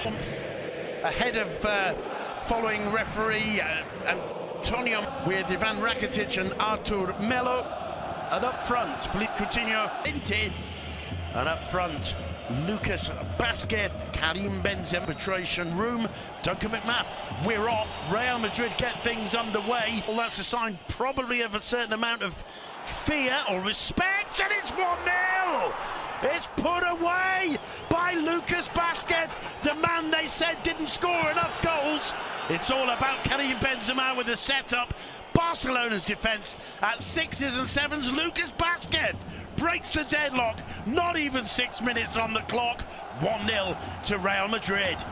Ahead of following referee Antonio with Ivan Rakitic and Artur Melo. And up front, Philippe Coutinho, and up front, Lucas Vázquez, Karim Benzema, arbitration room, Duncan McMath, we're off. Real Madrid get things underway. Well, that's a sign probably of a certain amount of fear or respect, and it's 1-0. It's put away by Lucas Vázquez, the man they said didn't score enough goals. It's all about Karim Benzema with the setup. Barcelona's defence at 6s and 7s. Lucas Vázquez breaks the deadlock. Not even 6 minutes on the clock. 1-0 to Real Madrid.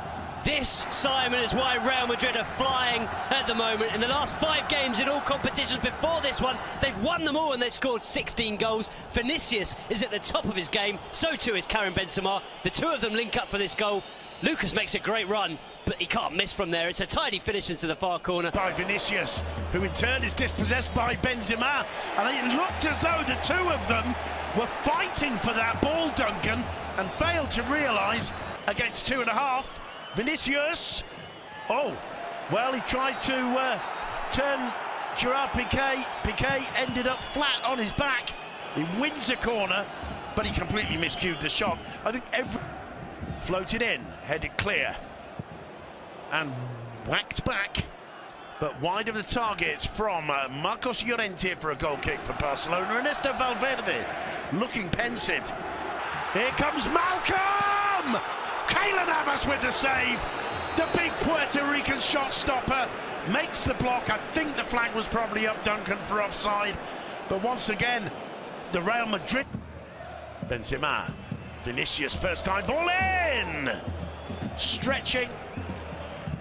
This, Simon, is why Real Madrid are flying at the moment. In the last 5 games in all competitions before this one, they've won them all and they've scored 16 goals. Vinicius is at the top of his game, so too is Karim Benzema. The two of them link up for this goal. Lucas makes a great run, but he can't miss from there. It's a tidy finish into the far corner. By Vinicius, who in turn is dispossessed by Benzema. And it looked as though the two of them were fighting for that ball, Duncan, and failed to realise against 2.5. Vinicius, oh, well, he tried to turn Gerard Piqué. Piqué ended up flat on his back. He wins a corner, but he completely miscued the shot. I think floated in, headed clear, and whacked back, but wide of the target from Marcos Llorente for a goal kick for Barcelona. Ernesto Valverde looking pensive. Here comes Malcolm! Keylor Navas with the save. The big Puerto Rican shot stopper makes the block. I think the flag was probably up, Duncan, for offside. But once again, the Real Madrid. Benzema. Vinicius, first time ball in. Stretching.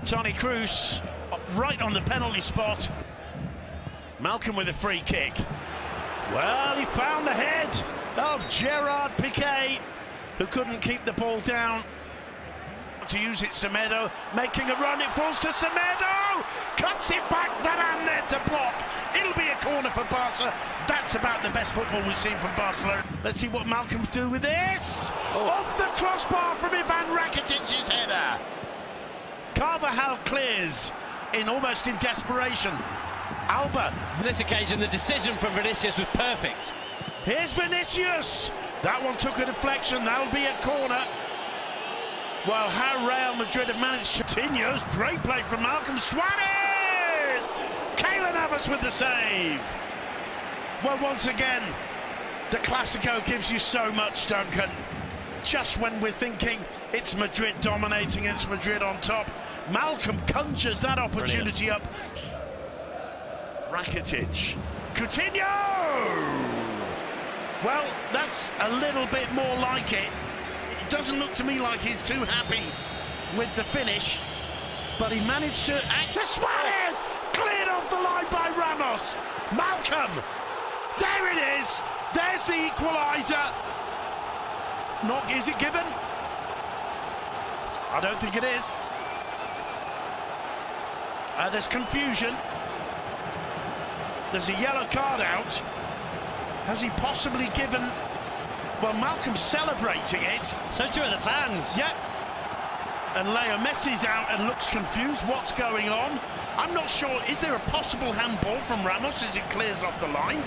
Toni Kroos right on the penalty spot. Malcolm with a free kick. Well, he found the head of Gerard Piqué, who couldn't keep the ball down. To use it, Semedo making a run, it falls to Semedo, cuts it back, Varane there to block. It'll be a corner for Barca. That's about the best football we've seen from Barcelona. Let's see what Malcolm's do with this. Off the crossbar from Ivan Rakitic's header. Carvajal clears almost in desperation. Alba. On this occasion, the decision from Vinicius was perfect. Here's Vinicius. That one took a deflection. That'll be a corner. Well, how Real Madrid have managed to continues. Great play from Malcolm Suarez! Keylor Navas with the save. Well, once again, the Clásico gives you so much, Duncan. Just when we're thinking it's Madrid dominating, it's Madrid on top, Malcolm conjures that opportunity Brilliant. Up. Rakitic. Coutinho! Well, that's a little bit more like it. It doesn't look to me like he's too happy with the finish, but he managed to act. Suarez cleared off the line by Ramos. Malcolm, there it is. There's the equaliser. Not, is it given? I don't think it is. There's confusion. There's a yellow card out. Has he possibly given? Well, Malcolm's celebrating it. So too are the fans. Yep. And Leo Messi's out and looks confused. What's going on? I'm not sure. Is there a possible handball from Ramos as it clears off the line?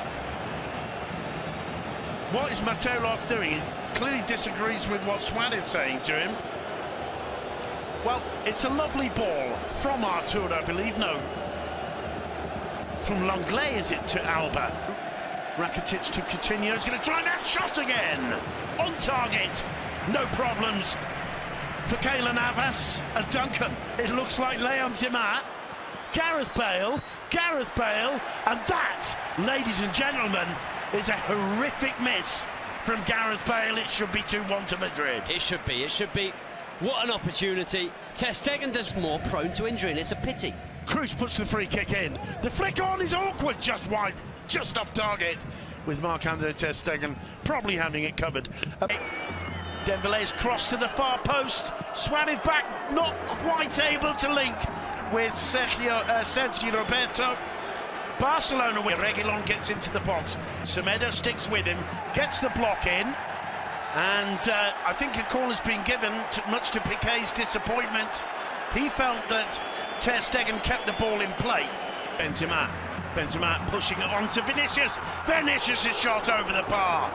What is Materoff doing? He clearly disagrees with what Suarez is saying to him. Well, it's a lovely ball from Artur, I believe. No. From Longley, is it, to Alba? Rakitic to Coutinho. He's going to try that shot again. On target. No problems for Keylor Navas. And Duncan, it looks like Leon Zimmer. Gareth Bale. And that, ladies and gentlemen, is a horrific miss from Gareth Bale. It should be 2-1 to Madrid. It should be. What an opportunity. Ter Stegen is more prone to injury, and it's a pity. Kroos puts the free kick in. The flick on is awkward, just wide, just off target, with Marc-Andre Ter Stegen probably having it covered. Dembele's cross to the far post. Suarez back, not quite able to link with Sergio Roberto. Barcelona win. Reguilon gets into the box. Semedo sticks with him, gets the block in. And I think a call has been given, much to Piqué's disappointment. He felt that Ter Stegen kept the ball in play. Benzema pushing it on to Vinicius. Vinicius' shot over the bar.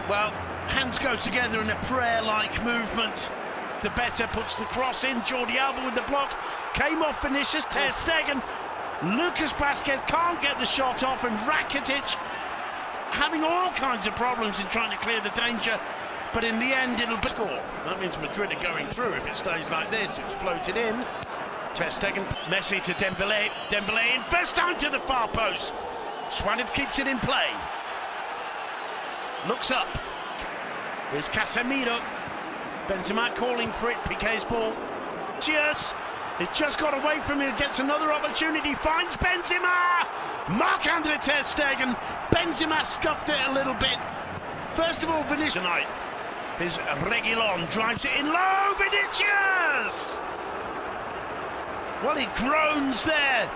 Well, hands go together in a prayer-like movement. The better puts the cross in. Jordi Alba with the block. Came off Vinicius. Ter Stegen. Lucas Vázquez can't get the shot off, and Rakitic having all kinds of problems in trying to clear the danger. But in the end, it'll be score. That means Madrid are going through if it stays like this. It's floated in. Ter Stegen, Messi to Dembélé. Dembélé in first time to the far post. Suarez keeps it in play. Looks up. Here's Casemiro. Benzema calling for it. Piqué's ball. Cheers. It just got away from him. Gets another opportunity. Finds Benzema. Marc-Andre Ter Stegen. Benzema scuffed it a little bit. First of all, Vinicius tonight. Here's Reguilón. Drives it in low. Vinicius. Well, he groans there.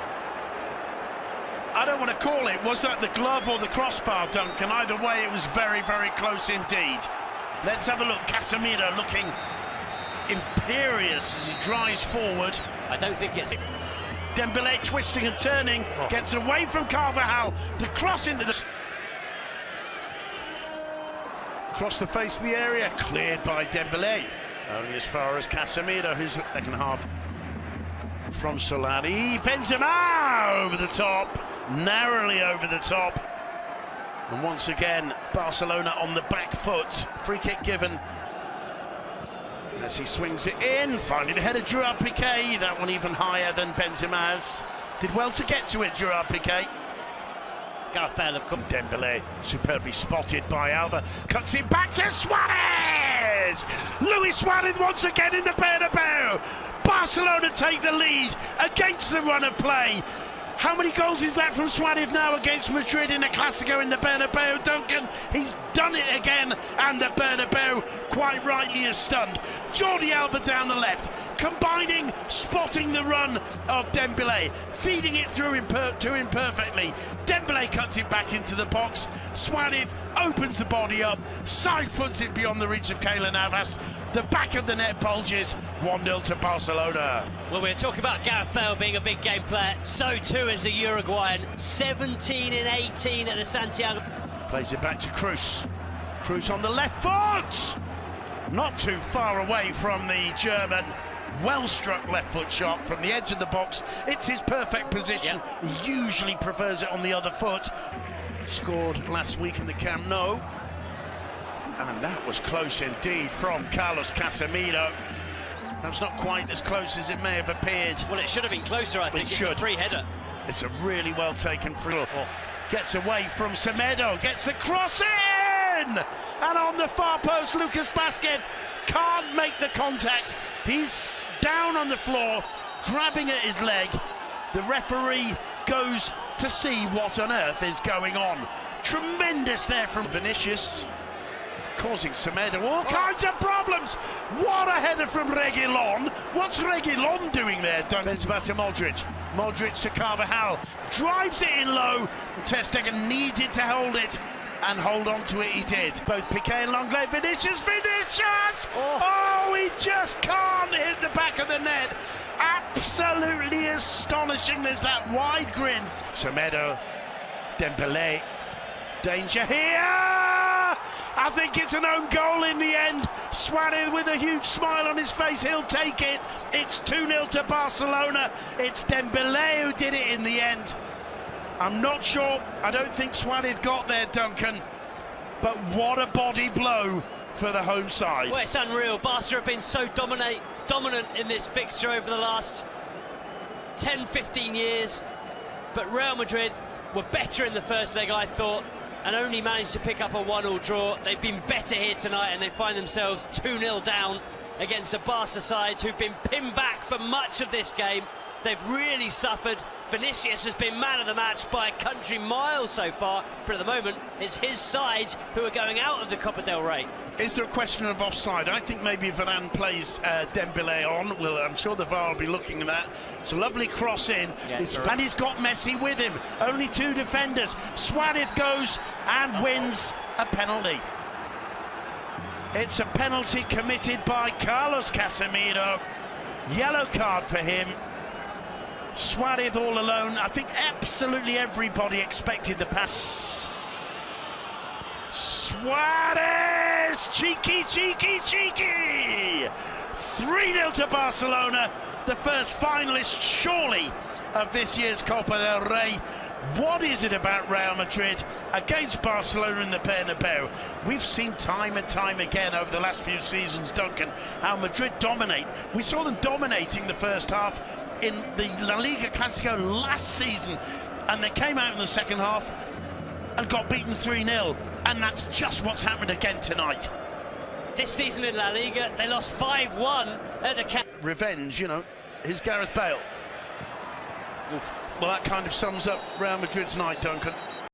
I don't want to call it. Was that the glove or the crossbar, Duncan? Either way, it was very, very close indeed. Let's have a look. Casemiro looking imperious as he drives forward. I don't think it's... Dembélé twisting and turning, gets away from Carvajal. The cross into the... Across the face of the area, cleared by Dembélé. Only as far as Casemiro, who's second half from Solari. Benzema over the top, narrowly over the top. And once again, Barcelona on the back foot. Free kick given. As he swings it in, finally the header, Gerard Piqué. That one even higher than Benzema's. Did well to get to it, Gerard Piqué. Gareth Bale have come. Dembélé, superbly spotted by Alba. Cuts it back to Suarez! Luis Suarez once again in the Bernabeu. Barcelona take the lead against the run of play. How many goals is that from Suarez now against Madrid in a Clásico in the Bernabeu, Duncan? He's done it again, and the Bernabeu quite rightly is stunned. Jordi Alba down the left, combining, spotting the run of Dembélé, feeding it through to him perfectly. Dembélé cuts it back into the box. Suarez opens the body up, side foots it beyond the reach of Keylor Navas. The back of the net bulges. 1-0 to Barcelona. Well, we're talking about Gareth Bale being a big game player. So too is the Uruguayan. 17 in 18 at the Santiago. Plays it back to Cruz. Cruz on the left foot. Not too far away from the German. Well struck left foot shot from the edge of the box. It's his perfect position. Yep. He usually prefers it on the other foot. Scored last week in the Camp Nou. And that was close indeed from Carlos Casemiro. That's not quite as close as it may have appeared. Well, it should have been closer, I think. It's a free header. It's a really well taken free. Gets away from Semedo, gets the cross in! And on the far post, Lucas Vázquez can't make the contact. He's down on the floor, grabbing at his leg. The referee goes to see what on earth is going on. Tremendous there from Vinicius, causing Semedo all kinds of problems. What a header from Reguilón. What's Reguilón doing there? Benzema to Modric. Modric to Carvajal. Drives it in low. Ter Stegen needed to hold it, and hold on to it he did. Both Piqué and Lenglet. Vinicius! Oh, he just can't hit the back of the net. Absolutely astonishing. There's that wide grin. Semedo, Dembélé. Danger here! I think it's an own goal in the end. Suarez with a huge smile on his face, he'll take it. It's 2-0 to Barcelona. It's Dembélé who did it in the end. I'm not sure, I don't think Suarez got there, Duncan, but what a body blow for the home side. Well, it's unreal. Barca have been so dominant in this fixture over the last 10-15 years, but Real Madrid were better in the first leg, I thought, and only managed to pick up a 1-1 draw. They've been better here tonight, and they find themselves 2-0 down against the Barca sides who've been pinned back for much of this game. They've really suffered. Vinicius has been man of the match by a country mile so far, but at the moment it's his side who are going out of the Copa del Rey. Is there a question of offside? I think maybe Varane plays Dembélé on. Well, I'm sure the VAR will be looking at that. It's a lovely cross in. And he's got Messi with him. Only two defenders. Suarez goes and wins a penalty. It's a penalty committed by Carlos Casemiro. Yellow card for him. Suarez all alone. I think absolutely everybody expected the pass. Suarez! Cheeky, cheeky, cheeky! 3-0 to Barcelona, the first finalist, surely, of this year's Copa del Rey. What is it about Real Madrid against Barcelona in the Bernabeu? We've seen time and time again over the last few seasons, Duncan, how Madrid dominate. We saw them dominating the first half in the La Liga Clasico last season, and they came out in the second half and got beaten 3-0, and that's just what's happened again tonight. This season in La Liga, they lost 5-1 at the Revenge, you know, here's Gareth Bale. Oof. Well, that kind of sums up Real Madrid's night, Duncan.